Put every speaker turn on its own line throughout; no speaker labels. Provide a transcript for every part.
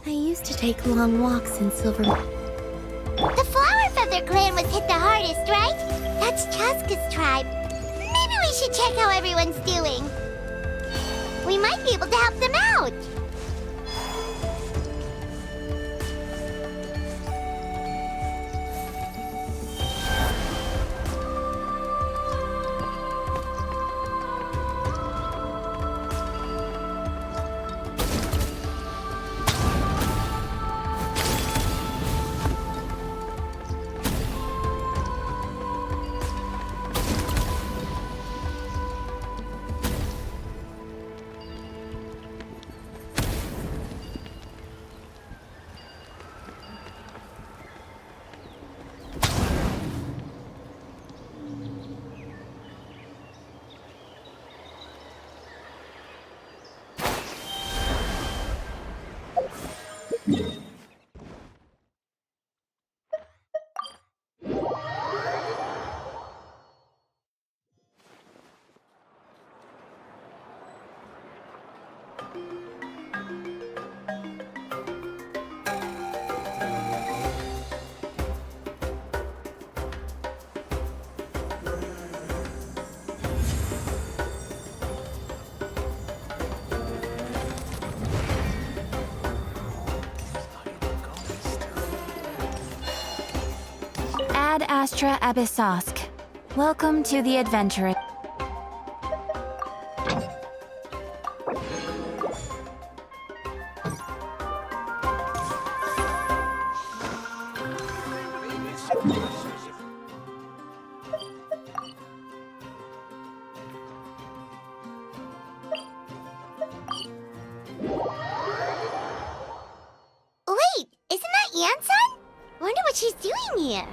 I used to take long walks in Silver...
The Flower Feather clan was hit the hardest, right? That's Chaska's tribe. Maybe we should check how everyone's doing. We might be able to help them out.
Ad Astra Abyssosk. Welcome to the adventure.
Wait, isn't that Yansan? Wonder what she's doing here.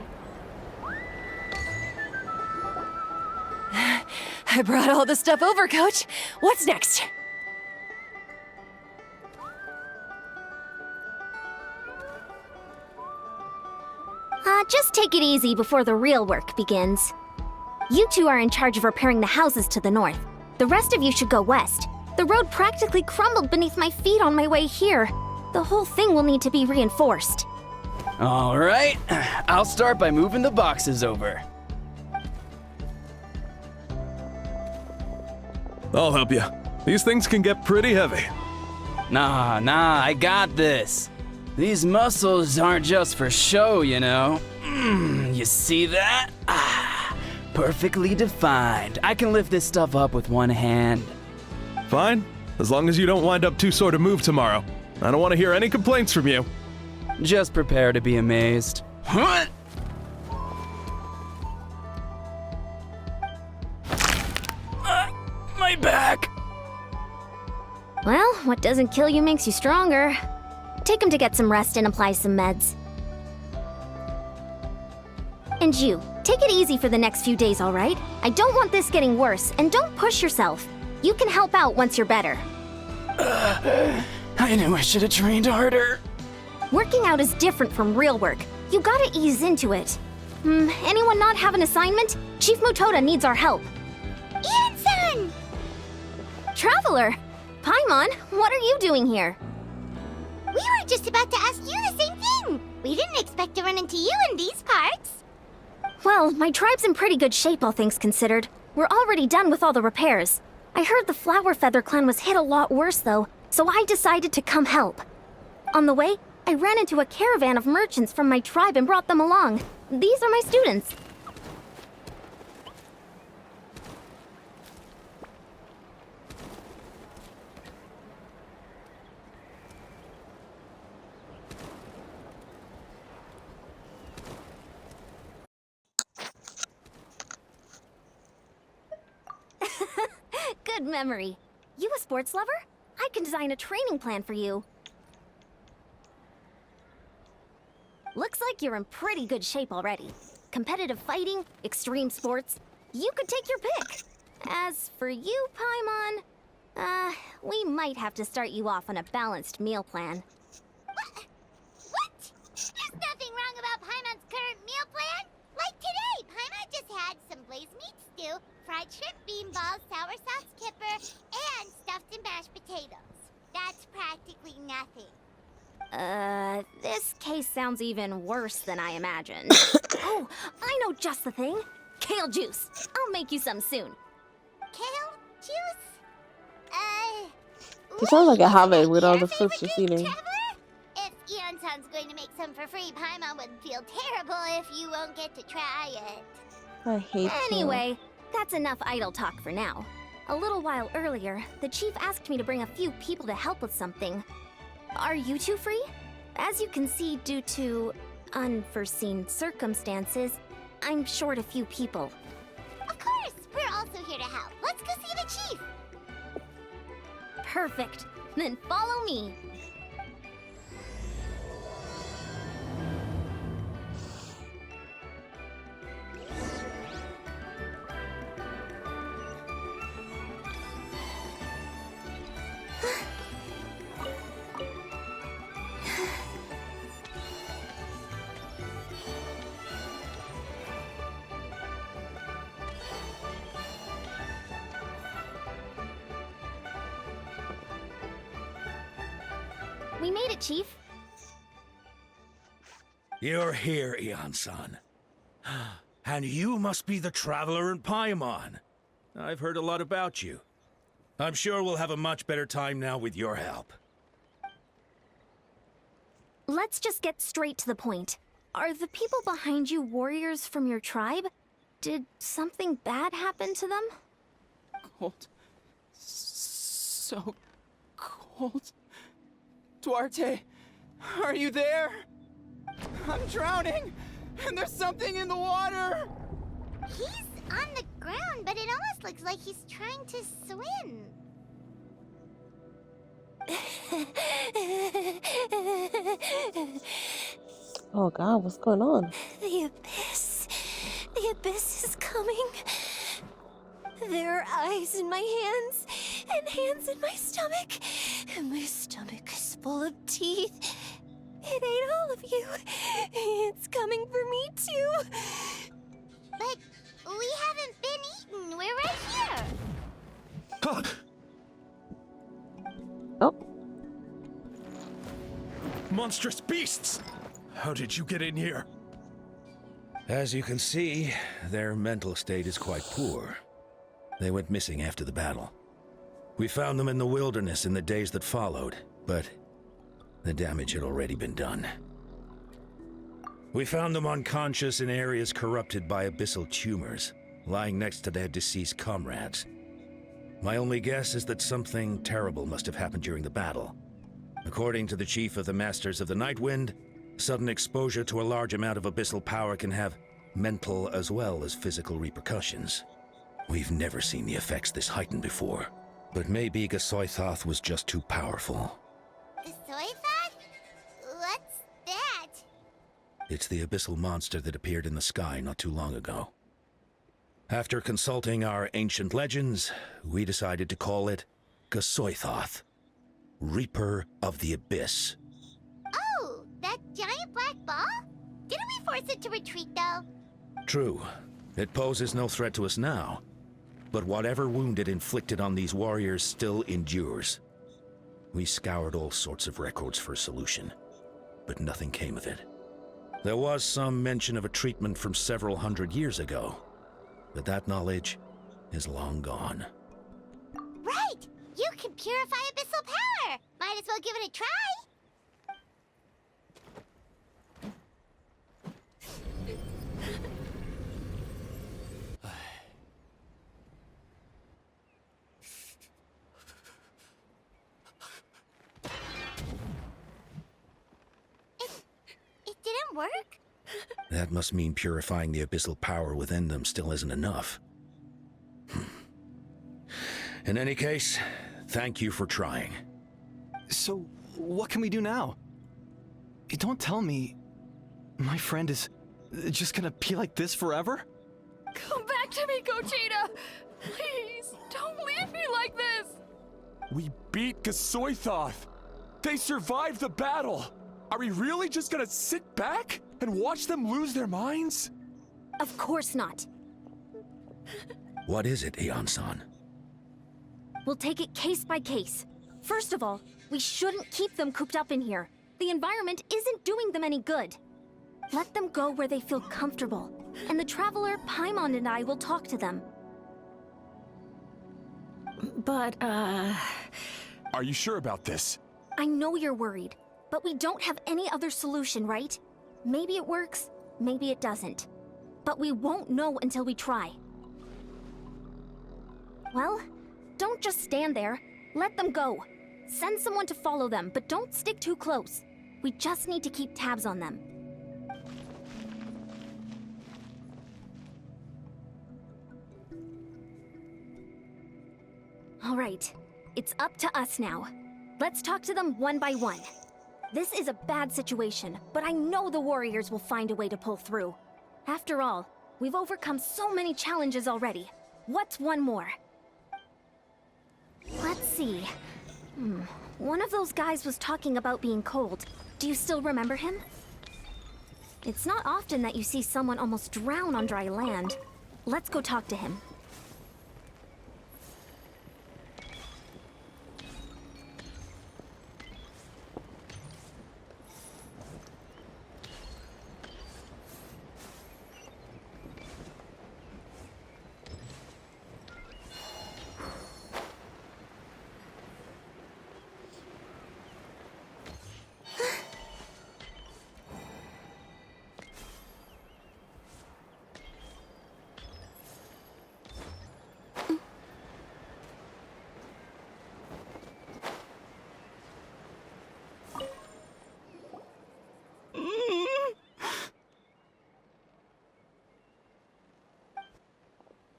I brought all the stuff over, Coach. What's next?
Just take it easy before the real work begins. You two are in charge of repairing the houses to the north. The rest of you should go west. The road practically crumbled beneath my feet on my way here. The whole thing will need to be reinforced.
All right, I'll start by moving the boxes over.
I'll help you. These things can get pretty heavy.
Nah, I got this. These muscles aren't just for show, you know. You see that? Perfectly defined. I can lift this stuff up with one hand.
Fine, as long as you don't wind up too sore to move tomorrow. I don't want to hear any complaints from you.
Just prepare to be amazed. Huh? My back!
Well, what doesn't kill you makes you stronger. Take him to get some rest and apply some meds. And you, take it easy for the next few days, all right? I don't want this getting worse, and don't push yourself. You can help out once you're better.
I knew I should have trained harder.
Working out is different from real work. You gotta ease into it. Anyone not have an assignment? Chief Mutoda needs our help.
Yansan!
Traveler! Paimon, what are you doing here?
We were just about to ask you the same thing. We didn't expect to run into you in these parts.
Well, my tribe's in pretty good shape, all things considered. We're already done with all the repairs. I heard the Flower Feather clan was hit a lot worse, though, so I decided to come help. On the way, I ran into a caravan of merchants from my tribe and brought them along. These are my students. Good memory. You a sports lover? I can design a training plan for you. Looks like you're in pretty good shape already. Competitive fighting, extreme sports. You could take your pick. As for you, Paimon, we might have to start you off on a balanced meal plan.
What? There's nothing wrong about Paimon's current meal plan. Like today, Paimon just had some blazed meat stew, fried shrimp bean balls, sour sauce kipper, and stuffed and mashed potatoes. That's practically nothing.
This case sounds even worse than I imagined. Oh, I know just the thing. Kale juice. I'll make you some soon.
Kale juice?
It sounds like a
wait,
habit
isn't
with
that
all
your
the fruits
favorite
you're
drink,
eating.
Traveler? If Eon-san's going to make some for free, Paimon would feel terrible if you won't get to try it.
I hate kale.
Anyway, that's enough idle talk for now. A little while earlier, the chief asked me to bring a few people to help with something. Are you two free? As you can see, due to unforeseen circumstances, I'm short a few people.
Of course, we're also here to help. Let's go see the chief.
Perfect. Then follow me. We made it, Chief.
You're here, Eon-san. And you must be the traveler in Paimon. I've heard a lot about you. I'm sure we'll have a much better time now with your help.
Let's just get straight to the point. Are the people behind you warriors from your tribe? Did something bad happen to them?
Cold. So cold. Duarte, are you there? I'm drowning, and there's something in the water!
He's on the ground, but it almost looks like he's trying to swim.
Oh god, what's going on?
The abyss. The abyss is coming. There are eyes in my hands, and hands in my stomach. And my stomach is full of teeth. It ate all of you. It's coming for me too.
But we haven't been eaten. We're right here.
Oh,
Monstrous beasts! How did you get in here?
As you can see, their mental state is quite poor. They went missing after the battle. We found them in the wilderness in the days that followed, but the damage had already been done. We found them unconscious in areas corrupted by abyssal tumors, lying next to their deceased comrades. My only guess is that something terrible must have happened during the battle. According to the chief of the Masters of the Nightwind, sudden exposure to a large amount of abyssal power can have mental as well as physical repercussions. We've never seen the effects this heightened before, but maybe Gasoithoth was just too powerful.
The soy thought? What's that?
It's the abyssal monster that appeared in the sky not too long ago. After consulting our ancient legends, we decided to call it Gasoithoth, Reaper of the Abyss.
Oh, that giant black ball? Didn't we force it to retreat, though?
True, it poses no threat to us now, but whatever wound it inflicted on these warriors still endures. We scoured all sorts of records for a solution, but nothing came of it. There was some mention of a treatment from several hundred years ago, but that knowledge is long gone.
Right! You can purify abyssal power! Might as well give it a try! It didn't work?
That must mean purifying the abyssal power within them still isn't enough. In any case, thank you for trying.
So, what can we do now? Don't tell me my friend is just gonna be like this forever?
Come back to me, Gogeta! Please, don't leave me like this!
We beat Gasoithoth! They survived the battle! Are we really just gonna sit back and watch them lose their minds?
Of course not.
What is it, Eon-san?
We'll take it case by case. First of all, we shouldn't keep them cooped up in here. The environment isn't doing them any good. Let them go where they feel comfortable, and the traveler, Paimon, and I will talk to them.
Are you sure about this?
I know you're worried, but we don't have any other solution, right? Maybe it works, maybe it doesn't. But we won't know until we try. Well, don't just stand there. Let them go. Send someone to follow them, but don't stick too close. We just need to keep tabs on them. All right, it's up to us now. Let's talk to them one by one. This is a bad situation, but I know the warriors will find a way to pull through. After all, we've overcome so many challenges already. What's one more? Let's see. One of those guys was talking about being cold. Do you still remember him? It's not often that you see someone almost drown on dry land. Let's go talk to him.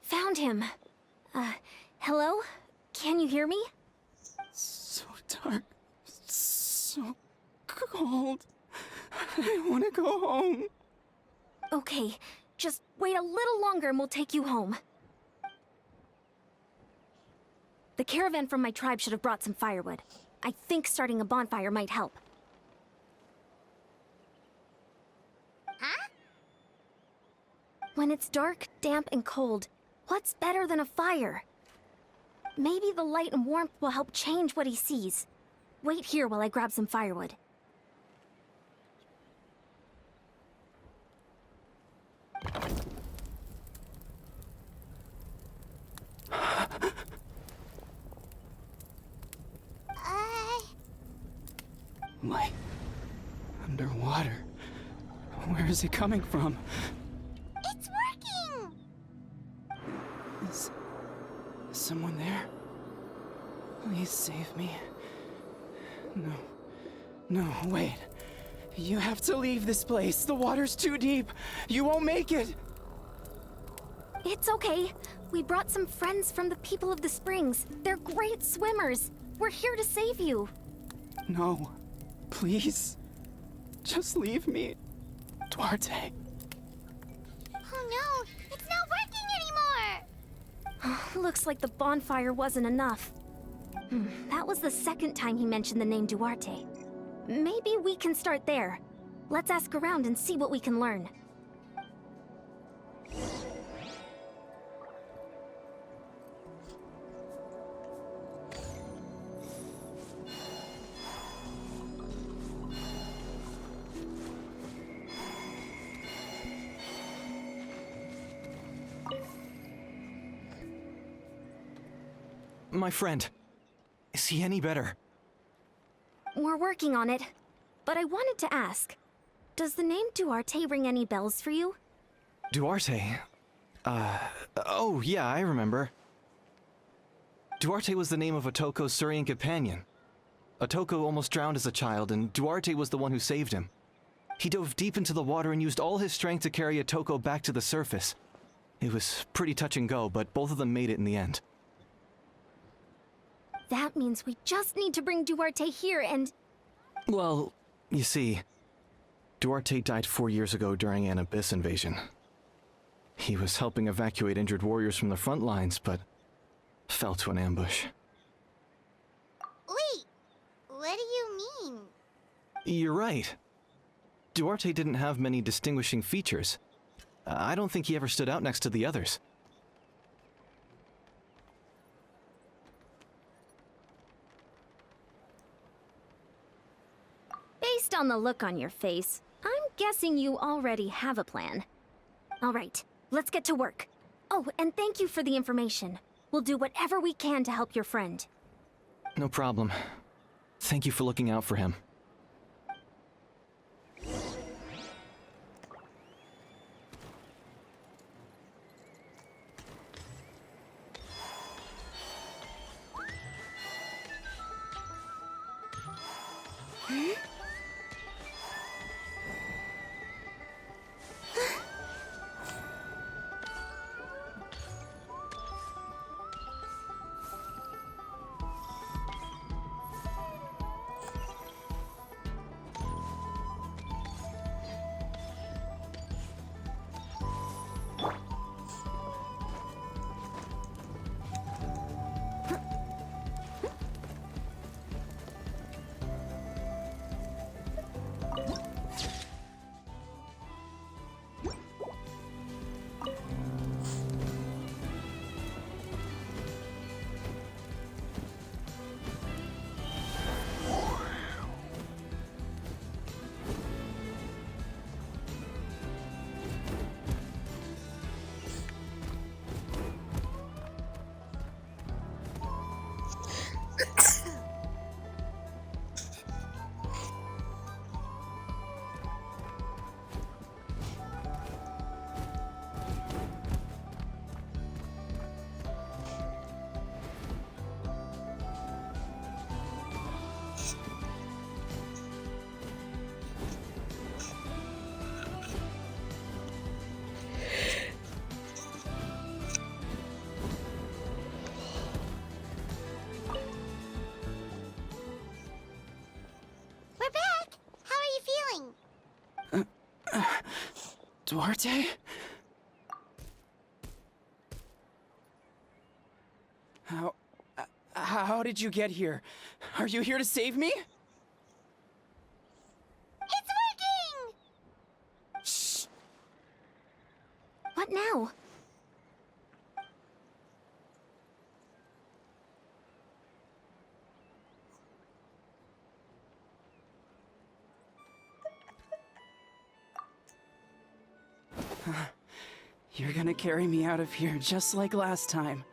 Found him. Hello? Can you hear me?
So dark. So cold. I want to go home.
Okay, just wait a little longer and we'll take you home. The caravan from my tribe should have brought some firewood. I think starting a bonfire might help.
Huh?
When it's dark, damp, and cold, what's better than a fire? Maybe the light and warmth will help change what he sees. Wait here while I grab some firewood.
Light. Underwater. Where is it coming from?
It's working!
Is someone there? Please save me. No. No, wait. You have to leave this place. The water's too deep. You won't make it.
It's okay. We brought some friends from the people of the springs. They're great swimmers. We're here to save you.
No. Please. Just leave me. Duarte.
Oh no, it's not working anymore!
Looks like the bonfire wasn't enough. That was the second time he mentioned the name Duarte. Maybe we can start there. Let's ask around and see what we can learn.
My friend, is he any better?
We're working on it. But I wanted to ask, does the name Duarte ring any bells for you?
Duarte? Oh yeah, I remember. Duarte was the name of Otoko's Surian companion. Otoko almost drowned as a child, and Duarte was the one who saved him. He dove deep into the water and used all his strength to carry Otoko back to the surface. It was pretty touch and go, but both of them made it in the end.
That means we just need to bring Duarte here and...
Well, you see, Duarte died 4 years ago during an Abyss invasion. He was helping evacuate injured warriors from the front lines, but fell to an ambush.
Wait, what do you mean?
You're right. Duarte didn't have many distinguishing features. I don't think he ever stood out next to the others.
Based Based on the look on your face, I'm guessing you already have a plan. All right, let's get to work. Oh, and thank you for the information. We'll do whatever we can to help your friend.
No problem. Thank you for looking out for him.
We're back! How are you feeling?
Duarte? How did you get here? Are you here to save me?
It's working!
Shh! What now?
You're gonna carry me out of here just like last time.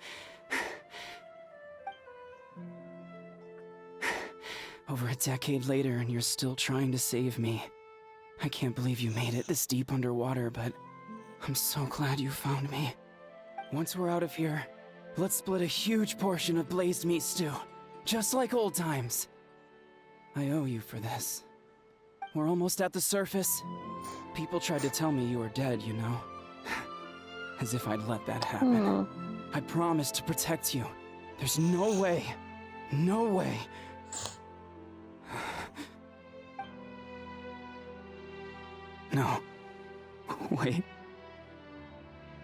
Over a decade later, and you're still trying to save me. I can't believe you made it this deep underwater, but I'm so glad you found me. Once we're out of here, let's split a huge portion of blazed meat stew, just like old times. I owe you for this. We're almost at the surface. People tried to tell me you were dead, you know. As if I'd let that happen. I promised to protect you. There's no way. No way. No. Wait.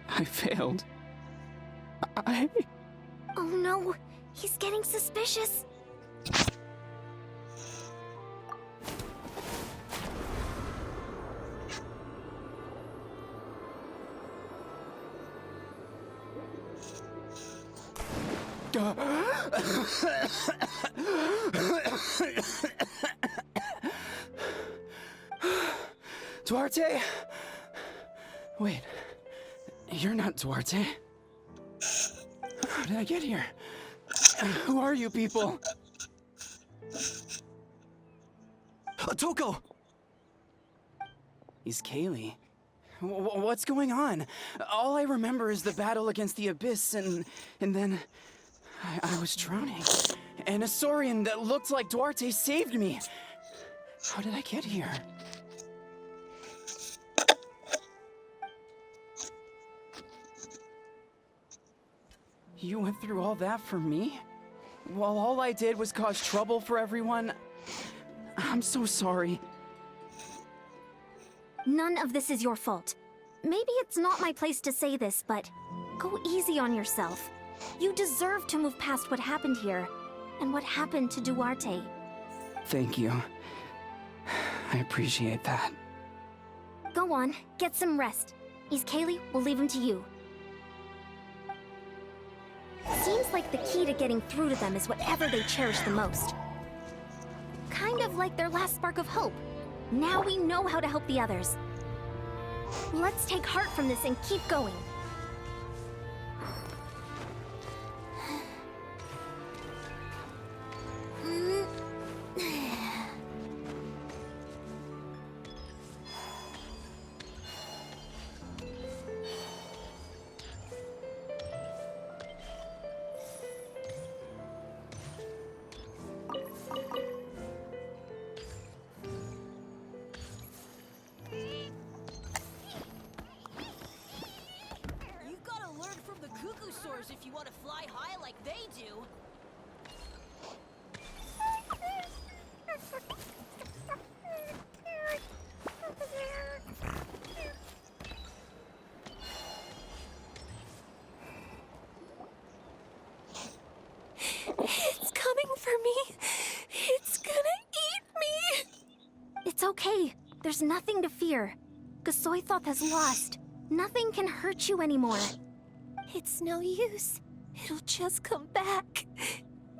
I failed.
Oh no, he's getting suspicious.
Duarte? Wait, you're not Duarte. How did I get here? Who are you people?
Toko!
He's Kaylee. What's going on? All I remember is the battle against the Abyss, and then I was drowning. And a Saurian that looked like Duarte saved me. How did I get here? You went through all that for me? While all I did was cause trouble for everyone? I'm so sorry.
None of this is your fault. Maybe it's not my place to say this, but go easy on yourself. You deserve to move past what happened here, and what happened to Duarte.
Thank you. I appreciate that.
Go on, get some rest. East Kaylee, we'll leave him to you. Seems like the key to getting through to them is whatever they cherish the most. Kind of like their last spark of hope. Now we know how to help the others. Let's take heart from this and keep going.
You've got to learn from the cuckoo soars if you want to fly high like they do.
It's coming for me. It's gonna eat me. It's okay. There's nothing to fear. Gasoithoth has lost. Nothing can hurt you anymore.
It's no use. It'll just come back.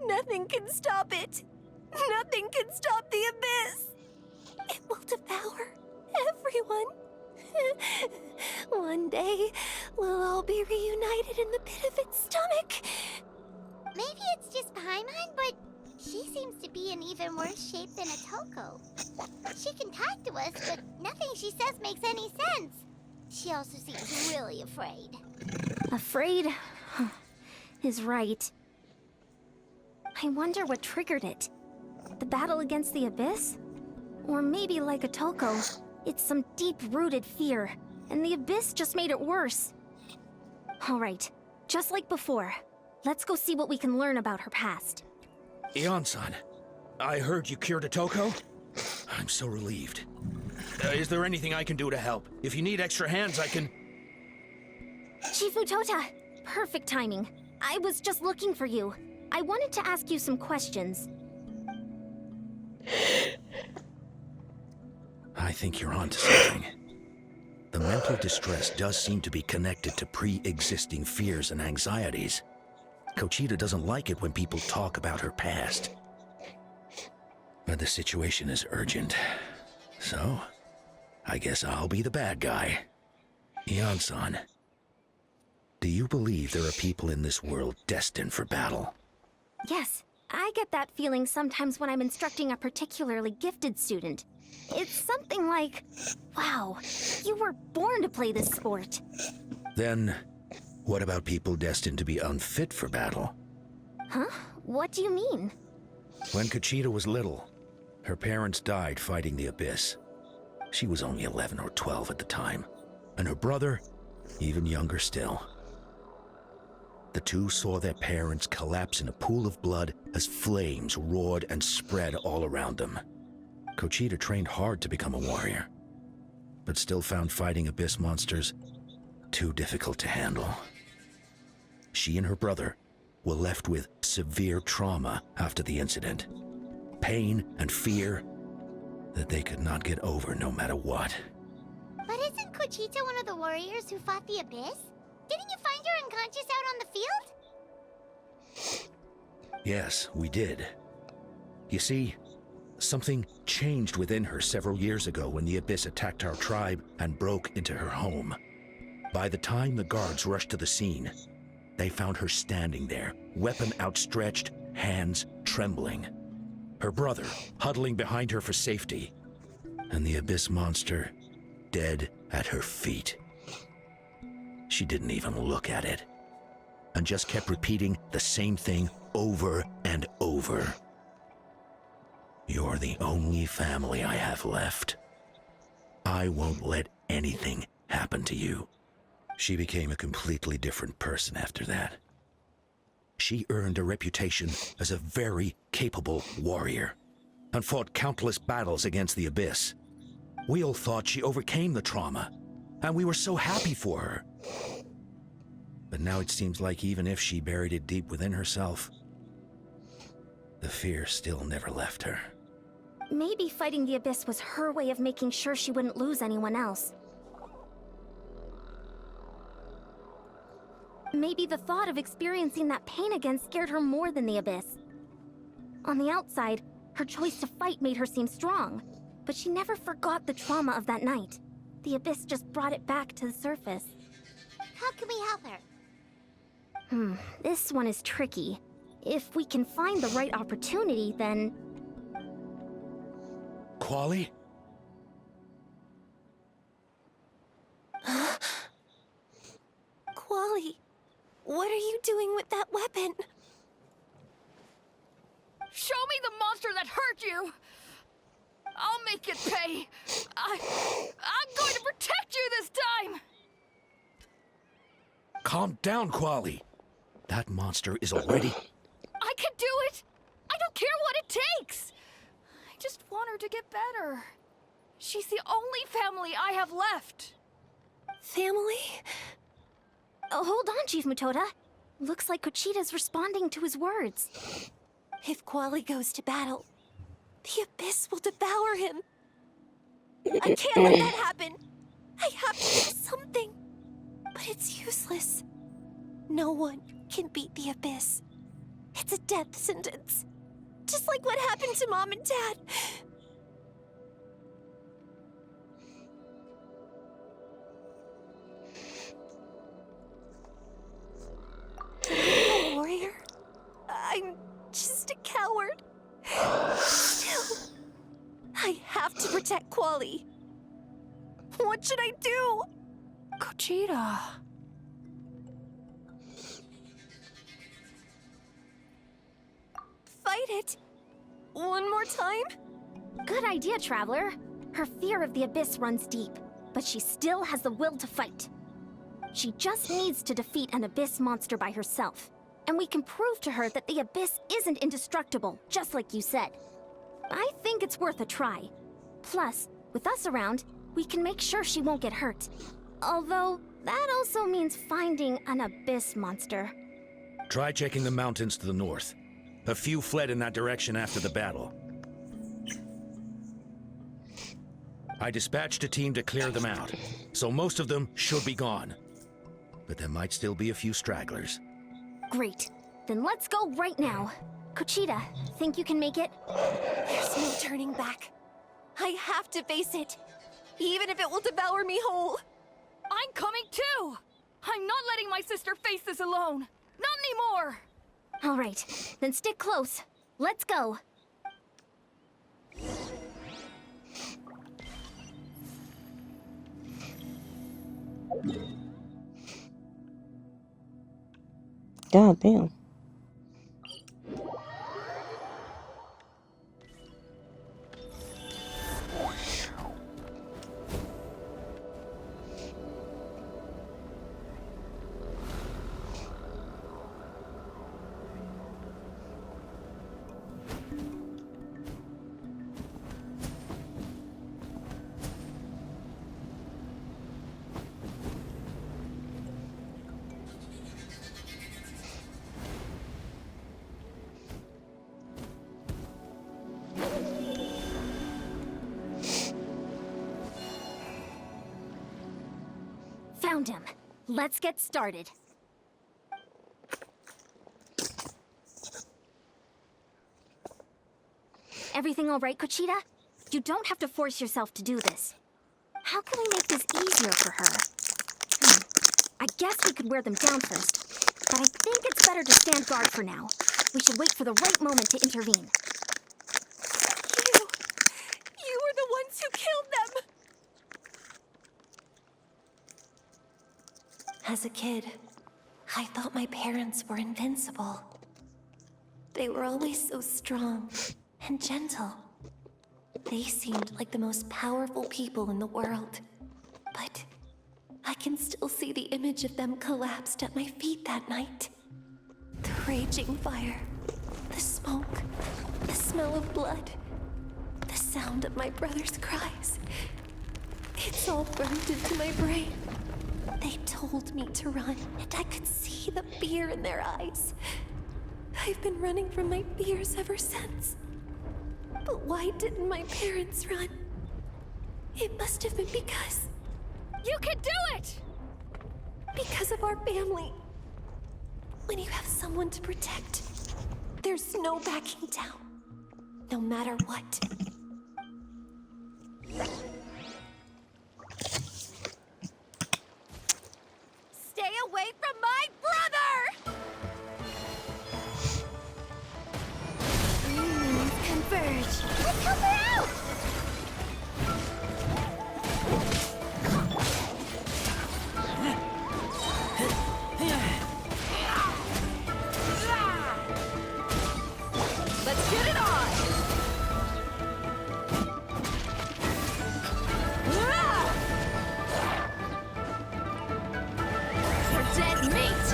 Nothing can stop it. Nothing can stop the abyss. It will devour everyone. One day, we'll all be reunited in the pit of its stomach.
Maybe it's just Paimon, but she seems to be in even worse shape than a Toko. She can talk to us, but nothing she says makes any sense. She also seems really afraid.
Afraid? Is right. I wonder what triggered it. The battle against the abyss? Or maybe like a Toko, it's some deep-rooted fear, and the abyss just made it worse. Alright, just like before, let's go see what we can learn about her past.
Ion-san, I heard you cured a Toko? I'm so relieved. Is there anything I can do to help? If you need extra hands, I can...
Chifu Tota! Perfect timing. I was just looking for you. I wanted to ask you some questions.
I think you're onto something. The mental distress does seem to be connected to pre-existing fears and anxieties. Kochita doesn't like it when people talk about her past. But the situation is urgent. So, I guess I'll be the bad guy. Ion-san, do you believe there are people in this world destined for battle?
Yes, I get that feeling sometimes when I'm instructing a particularly gifted student. It's something like, wow, you were born to play this sport.
Then, what about people destined to be unfit for battle?
Huh? What do you mean?
When Kochita was little, her parents died fighting the abyss. She was only 11 or 12 at the time, and her brother, even younger still. The two saw their parents collapse in a pool of blood as flames roared and spread all around them. Kochita trained hard to become a warrior, but still found fighting abyss monsters too difficult to handle. She and her brother were left with severe trauma after the incident. Pain and fear that they could not get over no matter what.
But isn't Kochita one of the warriors who fought the abyss? Didn't you find her unconscious out on the field?
Yes, we did. You see, something changed within her several years ago when the abyss attacked our tribe and broke into her home. By the time the guards rushed to the scene, they found her standing there, weapon outstretched, hands trembling. Her brother huddling behind her for safety, and the abyss monster dead at her feet. She didn't even look at it, and just kept repeating the same thing over and over. You're the only family I have left. I won't let anything happen to you. She became a completely different person after that. She earned a reputation as a very capable warrior, and fought countless battles against the abyss. We all thought she overcame the trauma, and we were so happy for her. But now it seems like even if she buried it deep within herself, the fear still never left her.
Maybe fighting the abyss was her way of making sure she wouldn't lose anyone else. Maybe the thought of experiencing that pain again scared her more than the abyss. On the outside, her choice to fight made her seem strong. but she never forgot the trauma of that night. The Abyss just brought it back to the surface.
How can we help her?
This one is tricky. If we can find the right opportunity, then...
Quali?
Quali, what are you doing with that weapon?
Show me the monster that hurt you! I'll make it pay! I'm going to protect you this time!
Calm down, Quali. That monster is already...
I can do it! I don't care what it takes! I just want her to get better. She's the only family I have left.
Family?
Oh, hold on, Chief Mutoda. Looks like Kochita's responding to his words.
If Quali goes to battle, the Abyss will devour him. I can't let that happen. I have to do something. But it's useless. No one can beat the Abyss. It's a death sentence. Just like what happened to Mom and Dad. I'm a warrior. I'm just a coward. Still, I have to protect Quali. What should I do?
Kochita.
Fight it. One more time?
Good idea, Traveler. Her fear of the Abyss runs deep, but she still has the will to fight. She just needs to defeat an Abyss monster by herself. And we can prove to her that the Abyss isn't indestructible, just like you said. I think it's worth a try. Plus, with us around, we can make sure she won't get hurt. Although, that also means finding an Abyss monster.
Try checking the mountains to the north. A few fled in that direction after the battle. I dispatched a team to clear them out, so most of them should be gone. But there might still be a few stragglers.
Great. Then let's go right now. Kochita, think you can make it?
There's no turning back. I have to face it, even if it will devour me whole.
I'm coming too! I'm not letting my sister face this alone! Not anymore!
All right, then stick close. Let's go.
God damn.
Found him. Let's get started. Everything all right, Kochita? You don't have to force yourself to do this. How can we make this easier for her? I guess we could wear them down first, but I think it's better to stand guard for now. We should wait for the right moment to intervene.
You were the ones who killed them! As a kid, I thought my parents were invincible. They were always so strong and gentle. They seemed like the most powerful people in the world. But I can still see the image of them collapsed at my feet that night. The raging fire, the smoke, the smell of blood, the sound of my brother's cries. It's all burned into my brain. They told me to run, and I could see the fear in their eyes. I've been running from my fears ever since. But why didn't my parents run? It must have been because...
You can do it!
Because of our family. When you have someone to protect, there's no backing down. No matter what. Stay away from my brother! Converge.
Let's help her out!
Let's get it on! You're dead meat!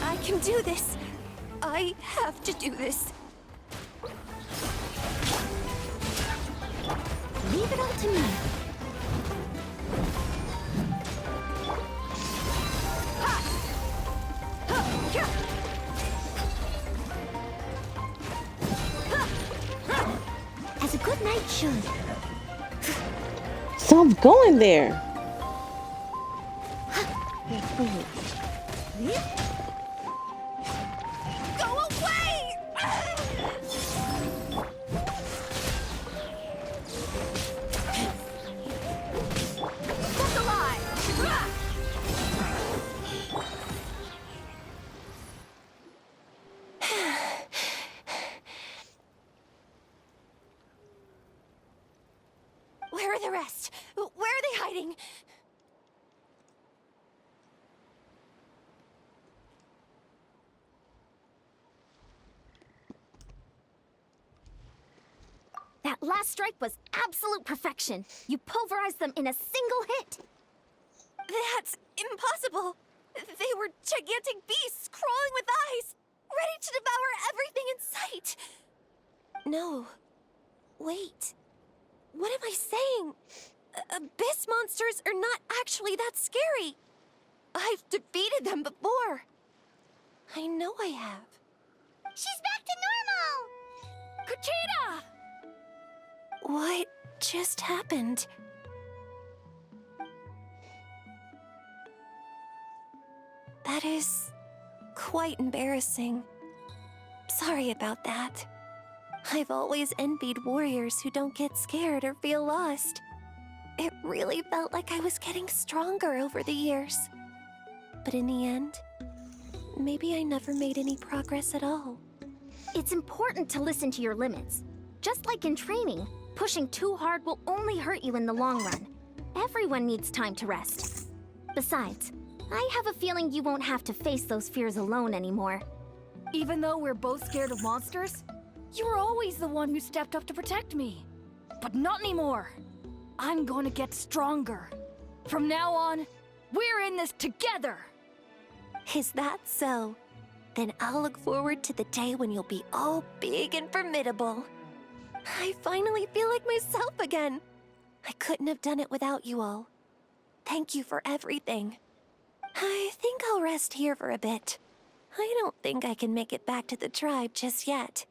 I can do this. I have to do this.
Leave it all to me. As a good knight should.
Stop going there.
Go away!
Look alive!
Where are the rest? Where are they hiding?
That last strike was absolute perfection. You pulverized them in a single hit.
That's impossible. They were gigantic beasts crawling with eyes, ready to devour everything in sight. No. Wait. What am I saying? Abyss monsters are not actually that scary. I've defeated them before. I know I have.
She's back to normal!
Kuchina!
What just happened? That is quite embarrassing. Sorry about that. I've always envied warriors who don't get scared or feel lost. It really felt like I was getting stronger over the years. But in the end, maybe I never made any progress at all.
It's important to listen to your limits. Just like in training, pushing too hard will only hurt you in the long run. Everyone needs time to rest. Besides, I have a feeling you won't have to face those fears alone anymore.
Even though we're both scared of monsters, you were always the one who stepped up to protect me. But not anymore. I'm going to get stronger. From now on, we're in this together!
Is that so? Then I'll look forward to the day when you'll be all big and formidable. I finally feel like myself again. I couldn't have done it without you all. Thank you for everything. I think I'll rest here for a bit. I don't think I can make it back to the tribe just yet.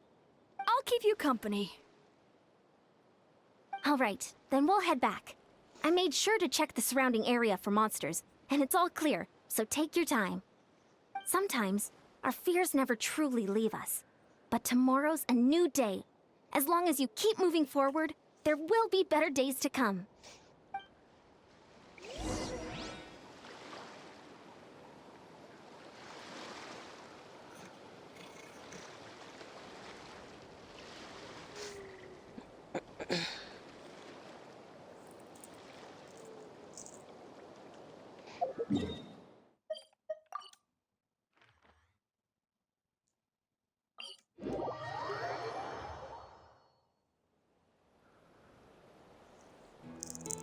I'll keep you company.
All right, then we'll head back. I made sure to check the surrounding area for monsters, and it's all clear, so take your time. Sometimes, our fears never truly leave us. But tomorrow's a new day. As long as you keep moving forward, there will be better days to come.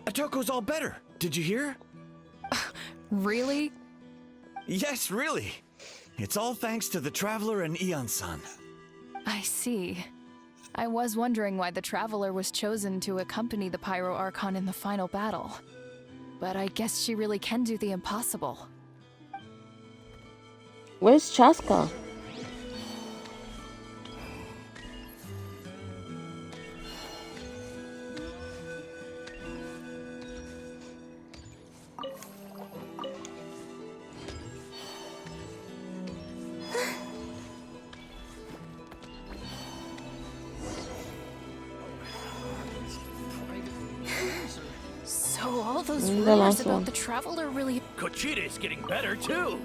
Atoko's all better. Did you hear?
Really?
Yes, really. It's all thanks to the Traveler and Ian-san.
I see. I was wondering why the Traveler was chosen to accompany the Pyro Archon in the final battle. But I guess she really can do the impossible.
Where's Chaska?
those
The
rumors
last
about
one.
the Traveler really...
Kochida's getting better, too.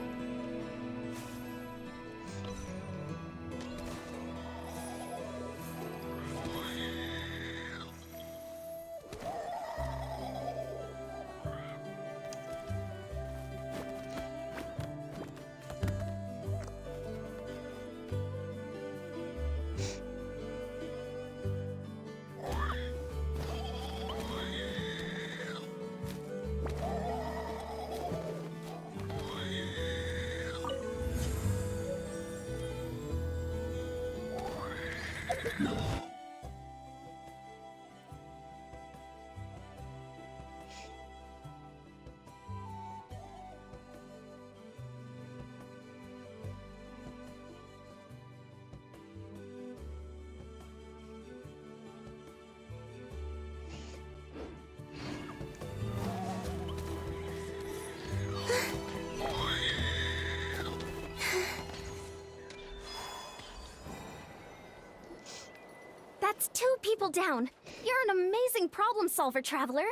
That's 2 people down. You're an amazing problem solver, Traveler.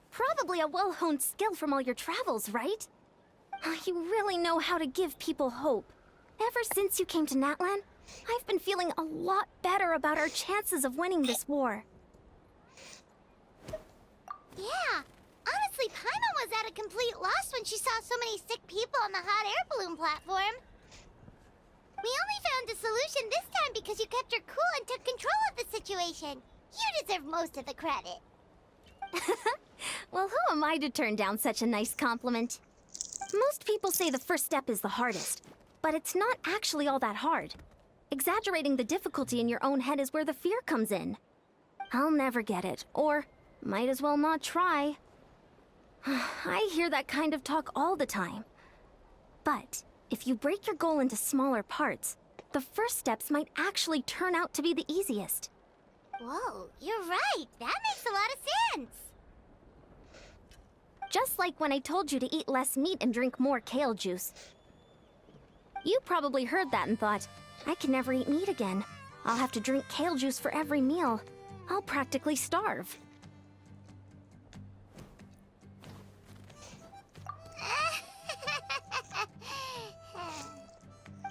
Probably a well-honed skill from all your travels, right? You really know how to give people hope. Ever since you came to Natlan, I've been feeling a lot better about our chances of winning this war.
Yeah. Honestly, Paimon was at a complete loss when she saw so many sick people on the hot air balloon platform. We only found a solution this time because you kept your cool and took control of the situation. You deserve most of the credit.
Well, who am I to turn down such a nice compliment? Most people say the first step is the hardest, but it's not actually all that hard. Exaggerating the difficulty in your own head is where the fear comes in. I'll never get it, or might as well not try. I hear that kind of talk all the time. But if you break your goal into smaller parts, the first steps might actually turn out to be the easiest.
Whoa, you're right. That makes a lot of sense.
Just like when I told you to eat less meat and drink more kale juice. You probably heard that and thought, I can never eat meat again. I'll have to drink kale juice for every meal. I'll practically starve.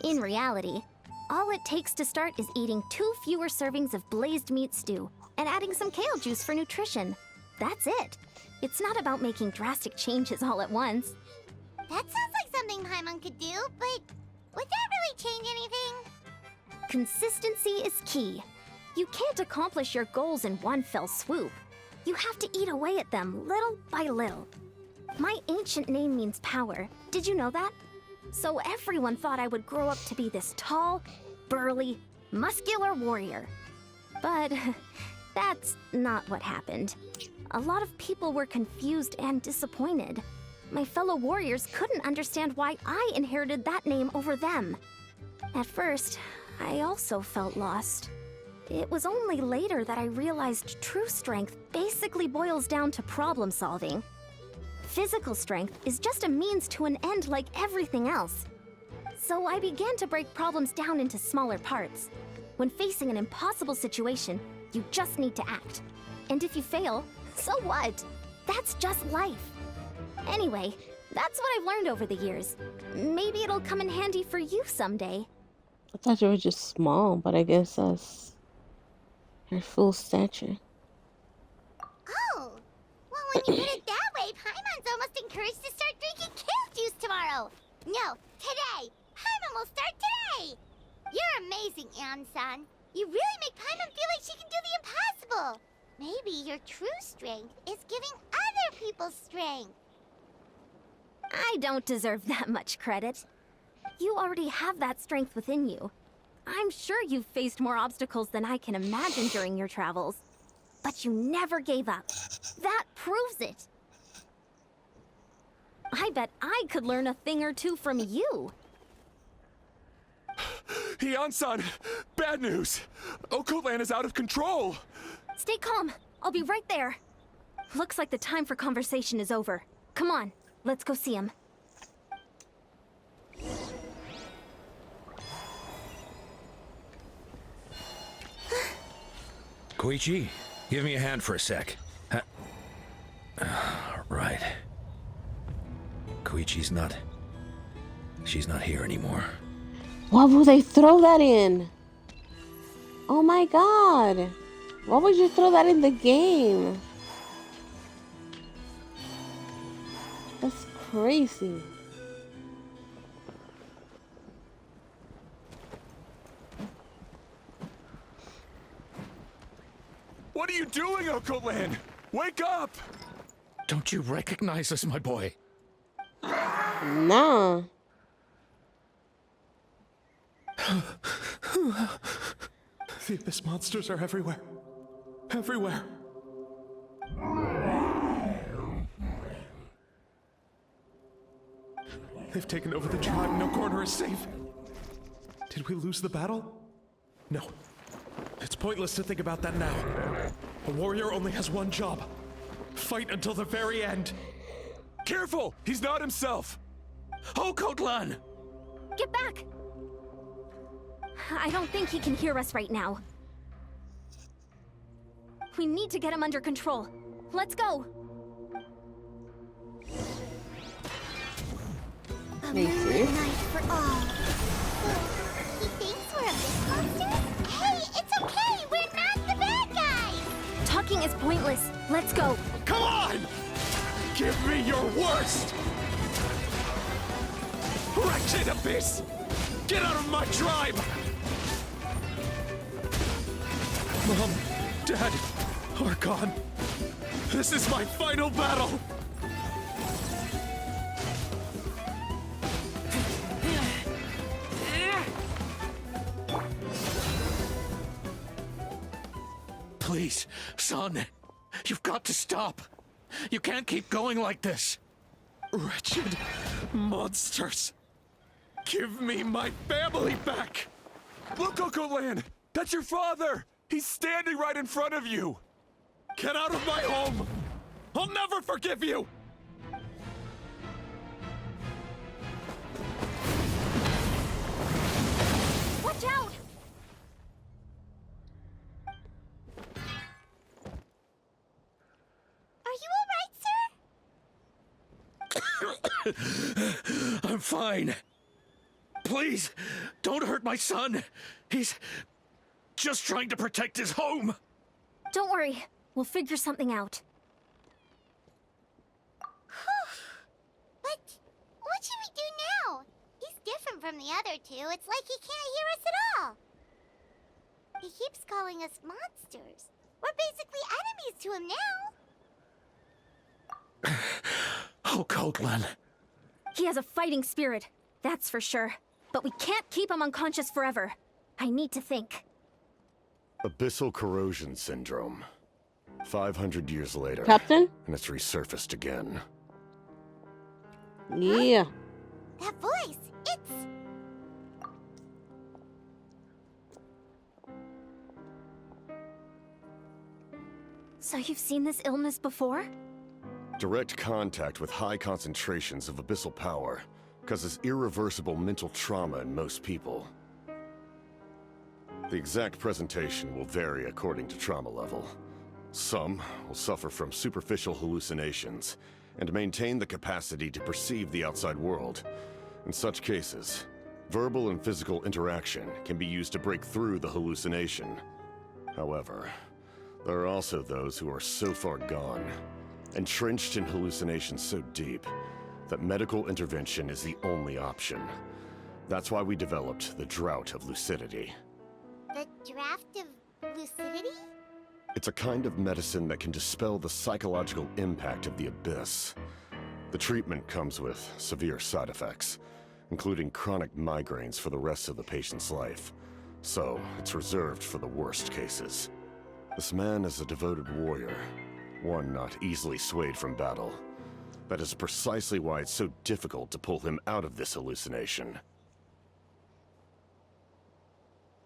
In reality, all it takes to start is eating 2 fewer servings of blazed meat stew and adding some kale juice for nutrition. That's it. It's not about making drastic changes all at once.
That sounds like something Paimon could do, but would that really change anything?
Consistency is key. You can't accomplish your goals in one fell swoop. You have to eat away at them little by little. My ancient name means power. Did you know that? So everyone thought I would grow up to be this tall, burly, muscular warrior. But that's not what happened. A lot of people were confused and disappointed. My fellow warriors couldn't understand why I inherited that name over them. At first, I also felt lost. It was only later that I realized true strength basically boils down to problem solving. Physical strength is just a means to an end like everything else. So I began to break problems down into smaller parts. When facing an impossible situation, you just need to act. And if you fail, so what? That's just life. Anyway, that's what I've learned over the years. Maybe it'll come in handy for you someday.
I thought you were just small, but I guess that's her full stature.
Oh, well, when you put it that way, Paimon's almost encouraged to start drinking kale juice tomorrow. No, today. Paimon will start today. You're amazing, Ansan. You really make Paimon feel like she can do the impossible. Maybe your true strength is giving other people strength.
I don't deserve that much credit. You already have that strength within you. I'm sure you've faced more obstacles than I can imagine during your travels. But you never gave up. That proves it. I bet I could learn a thing or two from you.
Hyun-san, bad news. Okoland is out of control.
Stay calm. I'll be right there. Looks like the time for conversation is over. Come on, let's go see him.
Koichi, give me a hand for a sec. Right. afraid she's not here anymore.
Why would they throw that in? Oh my god. Why would you throw that in the game? That's crazy.
What are you doing, Okolan? Wake up!
Don't you recognize us, my boy?
Nah.
The abyss monsters are everywhere. Everywhere. They've taken over the tribe. No corner is safe. Did we lose the battle? No. It's pointless to think about that now. A warrior only has one job. Fight until the very end.
Careful! He's not himself!
Okotlan!
Get back! I don't think he can hear us right now. We need to get him under control. Let's go!
A moonlit night for all. So, he thinks we're abyss monsters? Hey, it's okay! We're not the bad guys!
Talking is pointless. Let's go.
Come on! Give me your worst! Wretched abyss! Get out of my tribe!
Mom, Dad are gone.
This is my final battle!
Please, son. You've got to stop. You can't keep going like this.
Wretched monsters.
Give me my family back! Look, Okolan! That's your father! He's standing right in front of you! Get out of my home! I'll never forgive you!
Watch out!
Are you alright, sir?
I'm fine. Please, don't hurt my son. He's just trying to protect his home.
Don't worry. We'll figure something out.
But what should we do now? He's different from the other two. It's like he can't hear us at all. He keeps calling us monsters. We're basically enemies to him now.
Oh, Cotlan.
He has a fighting spirit, that's for sure. But we can't keep him unconscious forever. I need to think.
Abyssal corrosion syndrome. 500 years later.
Captain?
And it's resurfaced again.
Yeah.
That voice, it's...
So you've seen this illness before?
Direct contact with high concentrations of abyssal power causes irreversible mental trauma in most people. The exact presentation will vary according to trauma level. Some will suffer from superficial hallucinations and maintain the capacity to perceive the outside world. In such cases, verbal and physical interaction can be used to break through the hallucination. However, there are also those who are so far gone, entrenched in hallucinations so deep, that medical intervention is the only option. That's why we developed the Drought of Lucidity.
The draft of lucidity?
It's a kind of medicine that can dispel the psychological impact of the abyss. The treatment comes with severe side effects, including chronic migraines for the rest of the patient's life. So, it's reserved for the worst cases. This man is a devoted warrior, one not easily swayed from battle. That is precisely why it's so difficult to pull him out of this hallucination.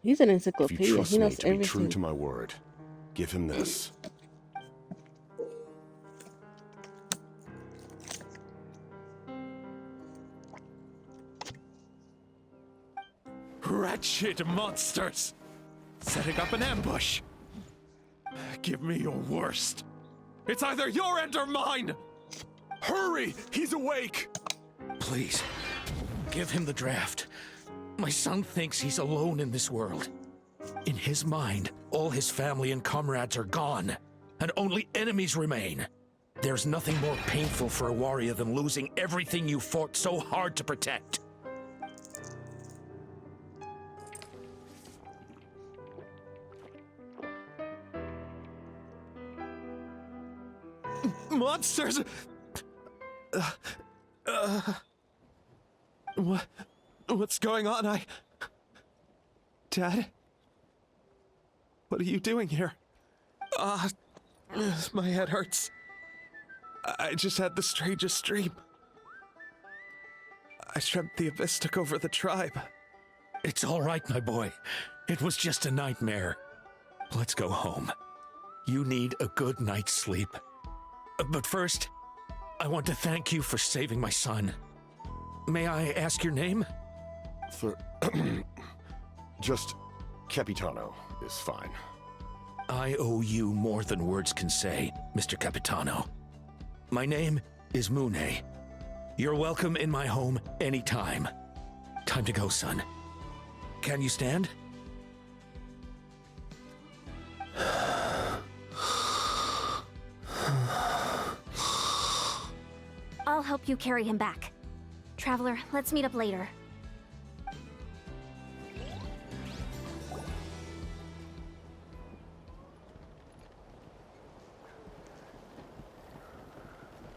He's an
If
encyclopedia.
you trust
He
me
knows
to be true
everything.
to my word, give him this.
Wretched monsters! Setting up an ambush! Give me your worst! It's either your end or mine! Hurry! He's awake!
Please, give him the draft. My son thinks he's alone in this world. In his mind, all his family and comrades are gone, and only enemies remain. There's nothing more painful for a warrior than losing everything you fought so hard to protect.
Monsters! What's going on? Dad? What are you doing here? My head hurts. I just had the strangest dream. I dreamt the Abyss took over the tribe.
It's all right, my boy. It was just a nightmare. Let's go home. You need a good night's sleep. But first, I want to thank you for saving my son. May I ask your name?
Just Capitano is fine.
I owe you more than words can say, Mr. Capitano. My name is Mune. You're welcome in my home anytime. Time to go, son. Can you stand?
I'll help you carry him back. Traveler, let's meet up later.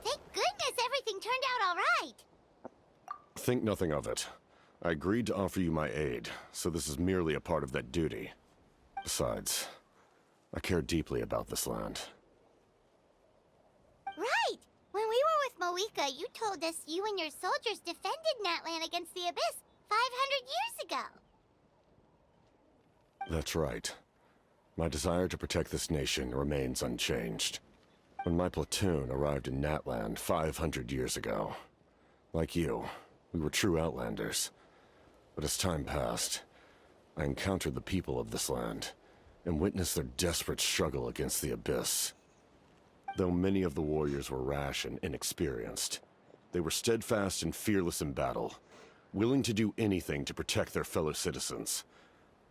Thank goodness everything turned out all right.
Think nothing of it. I agreed to offer you my aid, so this is merely a part of that duty. Besides, I care deeply about this land.
Right! When we were with Moika, you told us you and your soldiers defended Natlan against the Abyss 500 years ago.
That's right. My desire to protect this nation remains unchanged. When my platoon arrived in Natlan 500 years ago, like you, we were true outlanders. But as time passed, I encountered the people of this land and witnessed their desperate struggle against the Abyss. Though many of the warriors were rash and inexperienced, they were steadfast and fearless in battle, willing to do anything to protect their fellow citizens,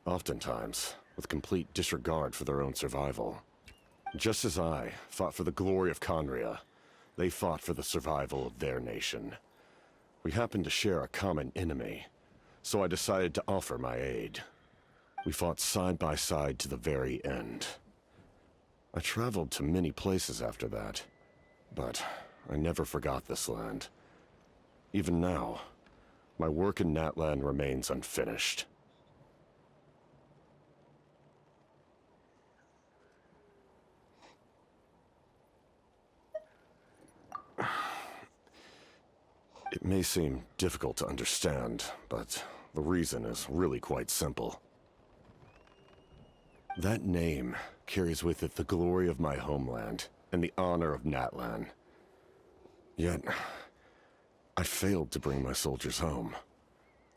oftentimes with complete disregard for their own survival. Just as I fought for the glory of Conria, they fought for the survival of their nation. We happened to share a common enemy, so I decided to offer my aid. We fought side by side to the very end. I traveled to many places after that, but I never forgot this land. Even now, my work in Natlan remains unfinished. It may seem difficult to understand, but the reason is really quite simple. That name carries with it the glory of my homeland and the honor of Natlan. Yet, I failed to bring my soldiers home.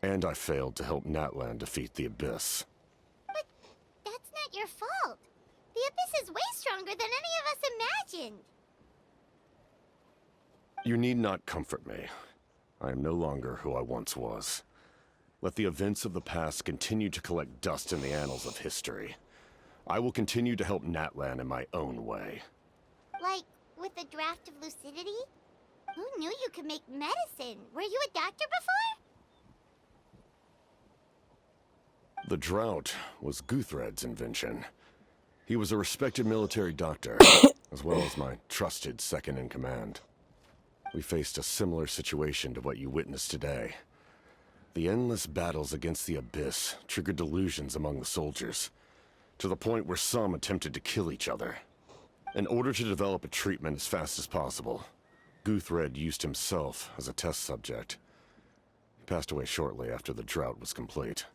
And I failed to help Natlan defeat the Abyss.
But that's not your fault. The Abyss is way stronger than any of us imagined.
You need not comfort me. I am no longer who I once was. Let the events of the past continue to collect dust in the annals of history. I will continue to help Natlan in my own way.
Like, with the draft of lucidity? Who knew you could make medicine? Were you a doctor before?
The drought was Guthred's invention. He was a respected military doctor, as well as my trusted second-in-command. We faced a similar situation to what you witnessed today. The endless battles against the Abyss triggered delusions among the soldiers, to the point where some attempted to kill each other. In order to develop a treatment as fast as possible, Guthred used himself as a test subject. He passed away shortly after the drought was complete.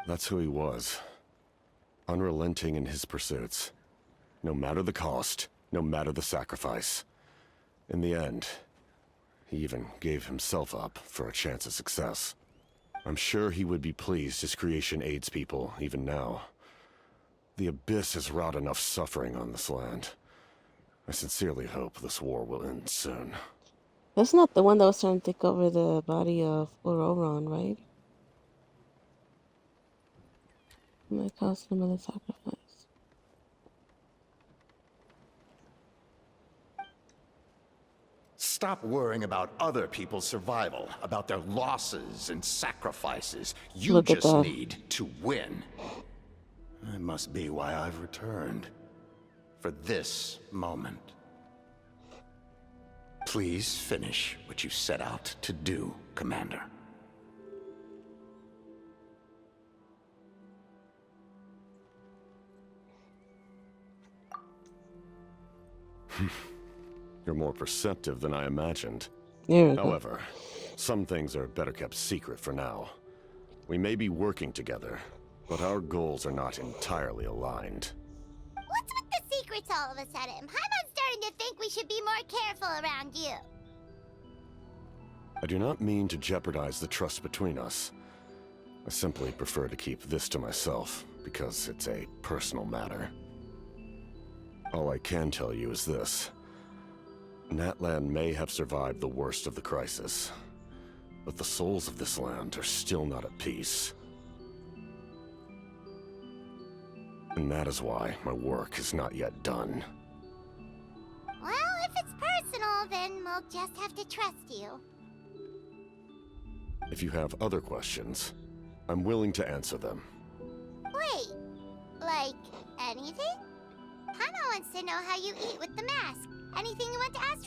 That's who he was. Unrelenting in his pursuits. No matter the cost, no matter the sacrifice. In the end, he even gave himself up for a chance at success. I'm sure he would be pleased his creation aids people, even now. The Abyss has wrought enough suffering on this land. I sincerely hope this war will end soon.
That's not the one that was trying to take over the body of Ororon, right? My custom of the sacrifice.
Stop worrying about other people's survival, about their losses and sacrifices. You
Look at
just
that.
need to win. That must be why I've returned. For this moment. Please finish what you set out to do, Commander.
You're more perceptive than I imagined.
There we go.
However, some things are better kept secret for now. We may be working together, but our goals are not entirely aligned.
What's with the secrets all of a sudden? Paimon's starting to think we should be more careful around you.
I do not mean to jeopardize the trust between us. I simply prefer to keep this to myself, because it's a personal matter. All I can tell you is this. Natlan may have survived the worst of the crisis, but the souls of this land are still not at peace. And that is why my work is not yet done.
Well, if it's personal, then we'll just have to trust you.
If you have other questions, I'm willing to answer them.
Wait, like anything? Paimon wants to know how you eat with the mask. Anything you want to ask,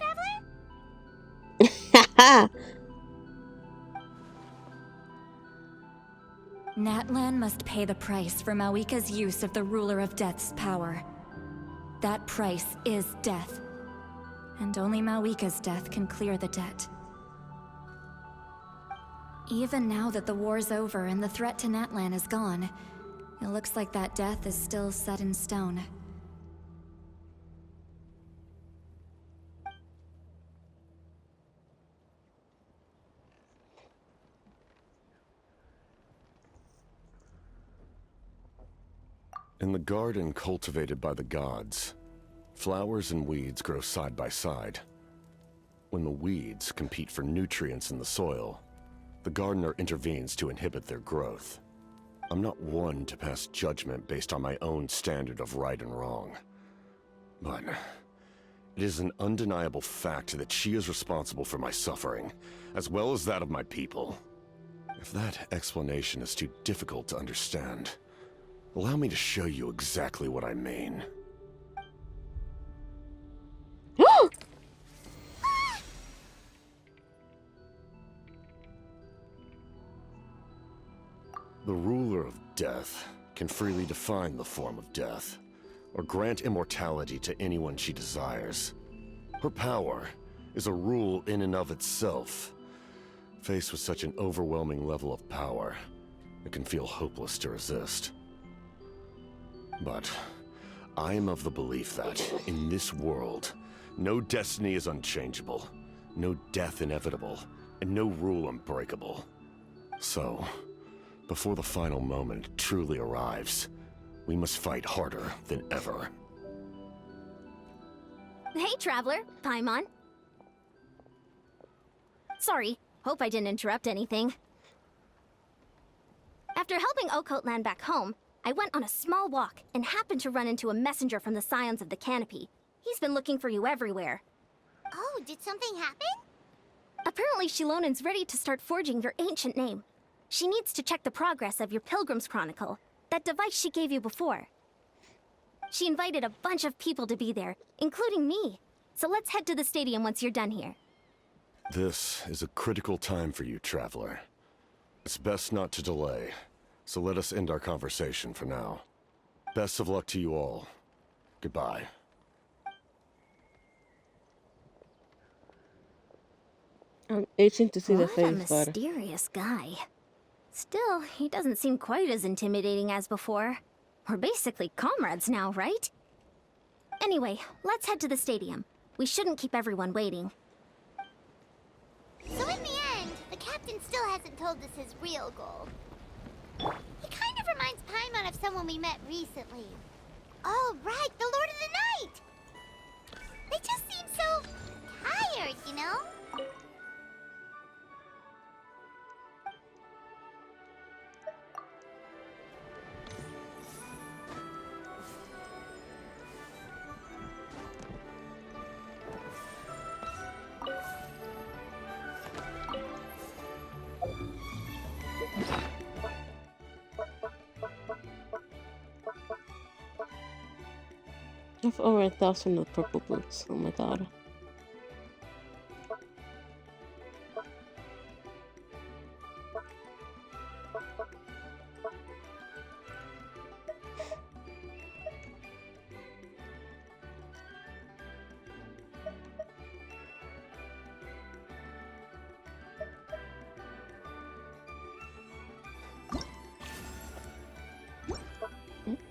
Traveler?
Natlan must pay the price for Mawika's use of the Ruler of Death's power. That price is death. And only Mawika's death can clear the debt. Even now that the war's over and the threat to Natlan is gone, it looks like that death is still set in stone.
In the garden cultivated by the gods, flowers and weeds grow side by side. When the weeds compete for nutrients in the soil, the gardener intervenes to inhibit their growth. I'm not one to pass judgment based on my own standard of right and wrong. But it is an undeniable fact that she is responsible for my suffering, as well as that of my people. If that explanation is too difficult to understand, allow me to show you exactly what I mean. The ruler of death can freely define the form of death, or grant immortality to anyone she desires. Her power is a rule in and of itself. Faced with such an overwhelming level of power, it can feel hopeless to resist. But I am of the belief that, in this world, no destiny is unchangeable, no death inevitable, and no rule unbreakable. So, before the final moment truly arrives, we must fight harder than ever.
Hey, Traveler. Paimon. Sorry, hope I didn't interrupt anything. After helping Occult land back home, I went on a small walk and happened to run into a messenger from the Scions of the Canopy. He's been looking for you everywhere.
Oh, did something happen?
Apparently Shilonen's ready to start forging your ancient name. She needs to check the progress of your Pilgrim's Chronicle, that device she gave you before. She invited a bunch of people to be there, including me. So let's head to the stadium once you're done here.
This is a critical time for you, Traveler. It's best not to delay, so let us end our conversation for now. Best of luck to you all. Goodbye.
I'm itching to see the
What a
face, but
mysterious guy. Still, he doesn't seem quite as intimidating as before. We're basically comrades now, right? Anyway, let's head to the stadium. We shouldn't keep everyone waiting.
So in the end, the captain still hasn't told us his real goal. He kind of reminds Paimon of someone we met recently. Oh, right, the Lord of the Night! They little tired, you know?
I have over 1,000 of purple boots. Oh my god.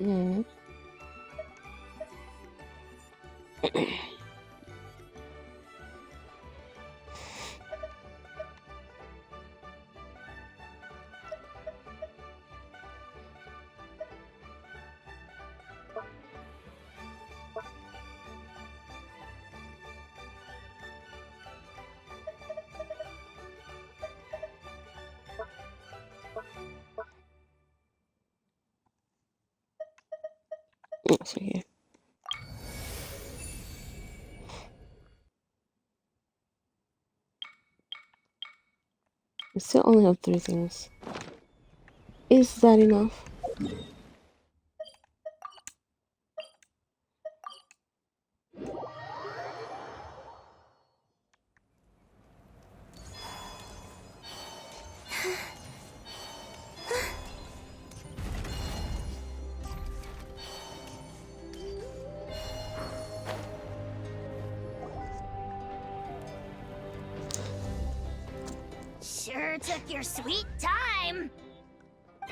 Mm-mm. Let's see here. I still only have 3 things. Is that enough?
Sure took your sweet time!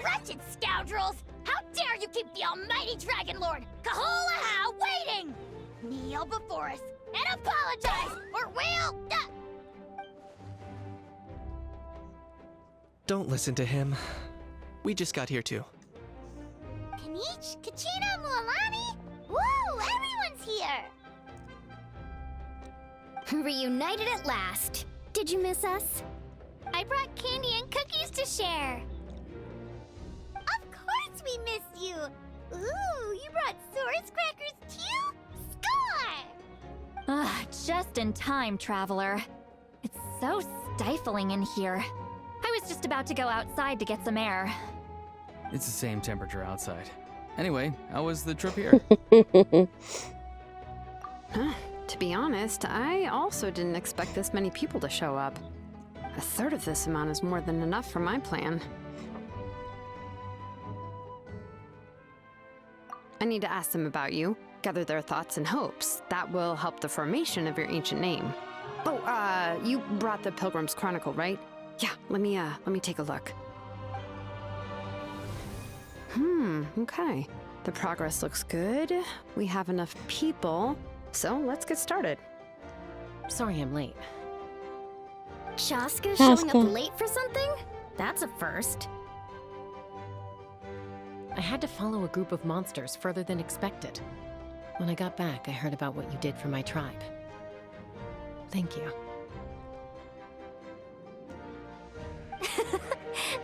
Wretched scoundrels! How dare you keep the almighty Dragon Lord, Kahulaha, waiting! Kneel before us and apologize, or we'll...
Don't listen to him. We just got here too.
Kanich, Kachina, Mualani? Woo! Everyone's here!
Reunited at last. Did you miss us?
I brought candy and cookies to share. Of course we missed you. Ooh, you brought Source crackers too? Score!
Ah, just in time, traveler. It's so stifling in here. I was just about to go outside to get some air.
It's the same temperature outside. Anyway, how was the trip here?
To be honest, I also didn't expect this many people to show up. A third of this amount is more than enough for my plan. I need to ask them about you, gather their thoughts and hopes. That will help the formation of your ancient name. Oh, you brought the Pilgrim's Chronicle, right? Yeah, let me take a look. Okay. The progress looks good. We have enough people, so let's get started.
Sorry I'm late.
Shaska showing up late for something? That's a first.
I had to follow a group of monsters further than expected. When I got back, I heard about what you did for my tribe. Thank you.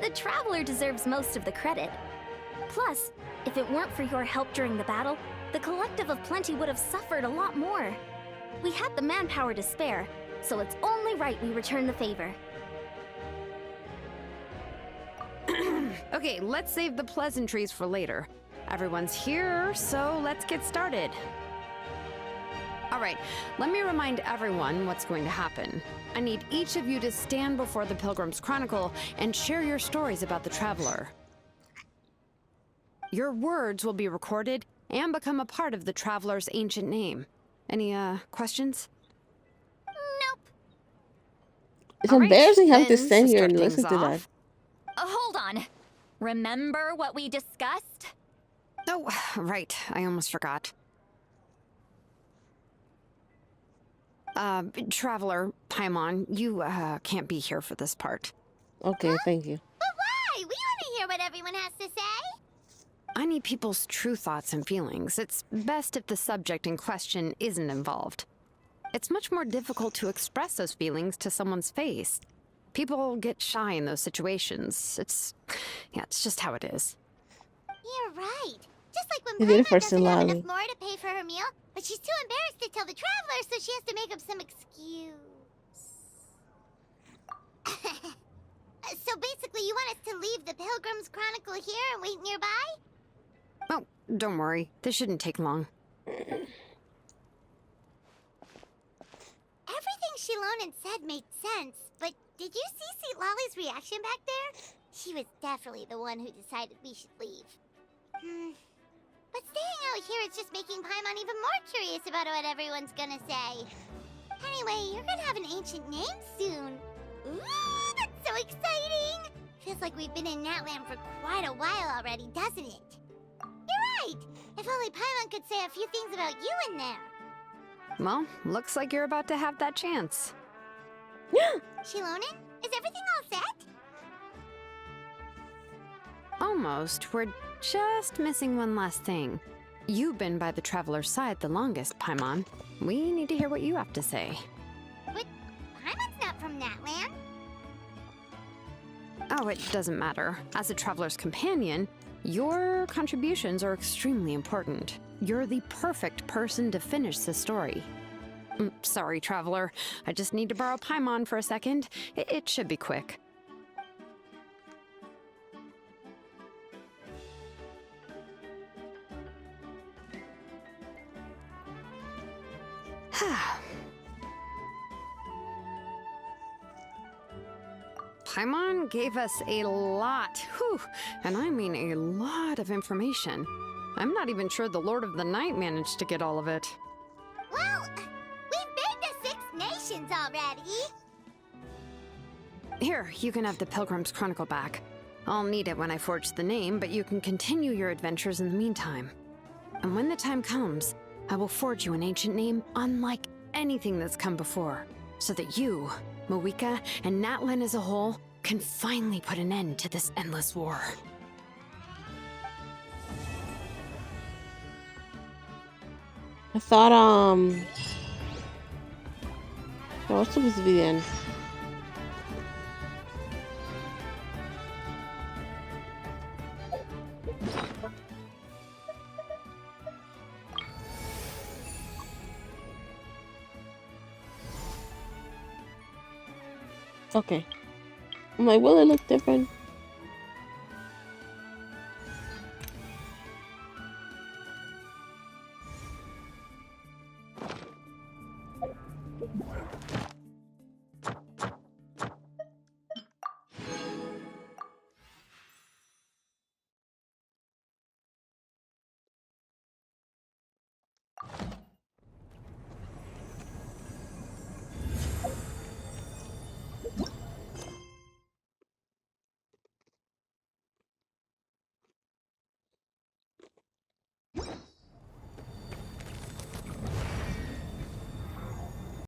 The Traveler deserves most of the credit. Plus, if it weren't for your help during the battle, the Collective of Plenty would have suffered a lot more. We had the manpower to spare, so it's only right we return the favor.
Okay, let's save the pleasantries for later. Everyone's here, so let's get started. All right, let me remind everyone what's going to happen. I need each of you to stand before the Pilgrim's Chronicle and share your stories about the Traveler. Your words will be recorded and become a part of the Traveler's ancient name. Any, questions?
It's embarrassing having to stand here and listen to that.
Hold on. Remember what we discussed?
Oh, right. I almost forgot. Traveler, Paimon, you, can't be here for this part.
Okay, thank you.
But why? We want to hear what everyone has to say.
I need people's true thoughts and feelings. It's best if the subject in question isn't involved. It's much more difficult to express those feelings to someone's face. People get shy in those situations. It's just how it is.
You're right. Just like when
You did it
Paimon
for
doesn't have
Silali.
enough more to pay for her meal, but she's too embarrassed to tell the traveler, so she has to make up some excuse. So basically, you want us to leave the Pilgrim's Chronicle here and wait nearby?
Oh, don't worry. This shouldn't take long.
Everything Shilonen said made sense, but did you see Lolly's reaction back there? She was definitely the one who decided we should leave. But staying out here is just making Paimon even more curious about what everyone's gonna say. Anyway, you're gonna have an ancient name soon. Ooh, that's so exciting! Feels like we've been in Natland for quite a while already, doesn't it? You're right! If only Paimon could say a few things about you in there.
Well, looks like you're about to have that chance.
Shilonen, is everything all set?
Almost. We're just missing one last thing. You've been by the Traveler's side the longest, Paimon. We need to hear what you have to say.
But Paimon's not from Natland.
Oh, it doesn't matter. As a Traveler's companion, your contributions are extremely important. You're the perfect person to finish the story. Sorry, Traveler. I just need to borrow Paimon for a second. It should be quick. Paimon gave us a lot, and I mean a lot of information. I'm not even sure the Lord of the Night managed to get all of it.
Well, we've been to 6 nations already.
Here, you can have the Pilgrim's Chronicle back. I'll need it when I forge the name, but you can continue your adventures in the meantime. And when the time comes, I will forge you an ancient name unlike anything that's come before, so that you, Moeka, and Natlan as a whole can finally put an end to this endless war.
I thought, what's supposed to be the end? Okay. I'm like, will it look different?